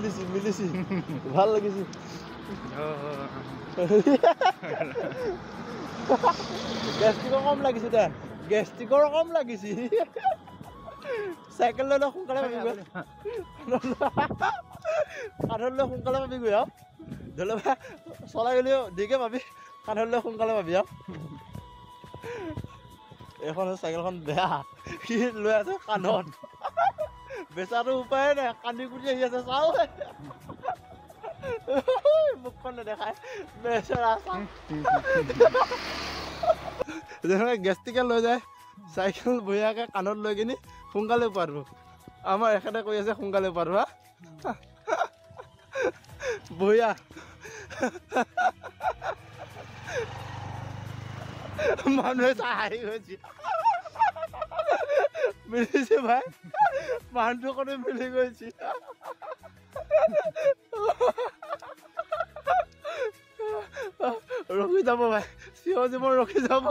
মিলিছি ভাল লাগিছে গেষ্টিকৰ কম লাগিছে দে গেষ্টিকৰ কম লাগিছে চাইকেল লৈ সোনকালে পাবি কাঠলৈ সোনকালে পাবি গৈ আৰু ধৰি লওক চলাই গ'লেও দেৰিকৈ পাবি কাঠলৈ সোনকালে পাবি আৰু এইখন চাইকেলখন বেয়া সি লৈ আছে কাণত বেচাটো উপায়ে নাই কান্দি কুটি আহি আছে চাওঁ মুখখন নেদেখায় বেচেৰা চাওঁ যেনেকৈ গেষ্টিকে লৈ যায় চাইকেল বঢ়িয়াকৈ কাণত লৈ কিনি সোনকালে পাৰিব আমাৰ এখেতে কৈ আছে সোনকালে পাৰিব বঢ়িয়া মানুহে চাই হাঁহি গৈছে মিলিছে ভাই মানুহটো কোনো মিলি গৈছে ৰখি যাব ভাই চিঞৰ জীৱন ৰখি যাব